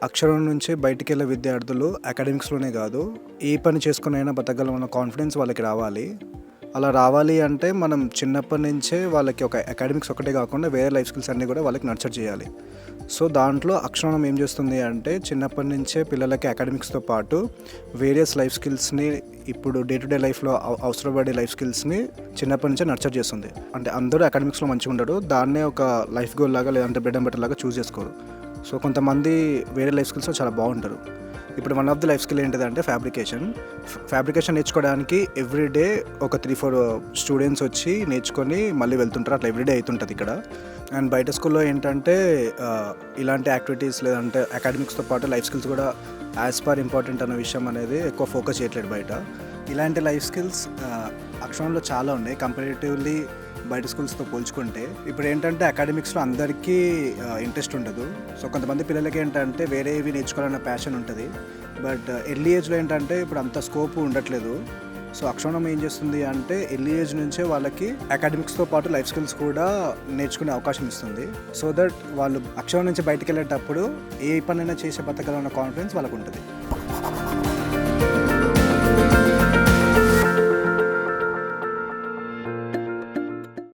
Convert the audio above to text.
అక్షరం నుంచి బయటికెళ్ళే విద్యార్థులు అకాడమిక్స్‌లోనే కాదు, ఏ పని చేసుకొనైనా బతకగలమన్న కాన్ఫిడెన్స్ వాళ్ళకి రావాలి. అలా రావాలి అంటే మనం చిన్నప్పటి నుంచే వాళ్ళకి ఒక అకాడమిక్స్ ఒకటే కాకుండా వేరే లైఫ్ స్కిల్స్ అన్నీ కూడా వాళ్ళకి నర్చర్ చేయాలి. సో, దాంట్లో అక్షరం ఏం చేస్తుంది అంటే చిన్నప్పటి నుంచే పిల్లలకి అకాడమిక్స్‌తో పాటు వేరియస్ లైఫ్ స్కిల్స్‌ని, ఇప్పుడు డే టు డే లైఫ్‌లో అవసరపడే లైఫ్ స్కిల్స్‌ని చిన్నప్పటి నుంచే నర్చర్ చేస్తుంది. అంటే అందరూ అకాడమిక్స్‌లో మంచిగా ఉండరు. దాన్నే ఒక లైఫ్ గోల్ లాగా లేదంటే బ్రెడ్ అండ్ బటర్ లాగా చూస్ చేసుకోరు. సో, కొంతమంది వేరే లైఫ్ స్కిల్స్‌లో చాలా బాగుంటారు. ఇప్పుడు one of the life skill ఏంటిదంటే ఫ్యాబ్రికేషన్ నేర్చుకోవడానికి ఎవ్రీడే ఒక 3-4 స్టూడెంట్స్ వచ్చి నేర్చుకొని మళ్ళీ వెళ్తుంటారు. అట్లా ఎవ్రీడే అవుతుంటుంది ఇక్కడ. అండ్ బయట స్కూల్లో ఏంటంటే ఇలాంటి యాక్టివిటీస్ లేదంటే అకాడమిక్స్తో పాటు లైఫ్ స్కిల్స్ కూడా యాజ్ పర్ ఇంపార్టెంట్ అన్న విషయం అనేది ఎక్కువ ఫోకస్ చేయట్లేదు బయట. ఇలాంటి లైఫ్ స్కిల్స్ అక్షరంలో చాలా ఉన్నాయి కంపారిటివ్లీ బయట స్కూల్స్తో పోల్చుకుంటే. ఇప్పుడు ఏంటంటే అకాడమిక్స్లో అందరికీ ఇంట్రెస్ట్ ఉండదు. సో, కొంతమంది పిల్లలకి ఏంటంటే వేరేవి నేర్చుకోవాలన్న ప్యాషన్ ఉంటుంది. బట్ ఎర్లీ ఏజ్లో ఏంటంటే ఇప్పుడు అంత స్కోప్ ఉండట్లేదు. సో, అక్షరం ఏం చేస్తుంది అంటే ఎర్లీ ఏజ్ నుంచే వాళ్ళకి అకాడమిక్స్తో పాటు లైఫ్ స్కిల్స్ కూడా నేర్చుకునే అవకాశం ఇస్తుంది. సో దట్ వాళ్ళు అక్షరం నుంచి బయటకు వెళ్ళేటప్పుడు ఏ పనైనా చేసే బతకాలన్న కాన్ఫిడెన్స్ వాళ్ళకు ఉంటుంది.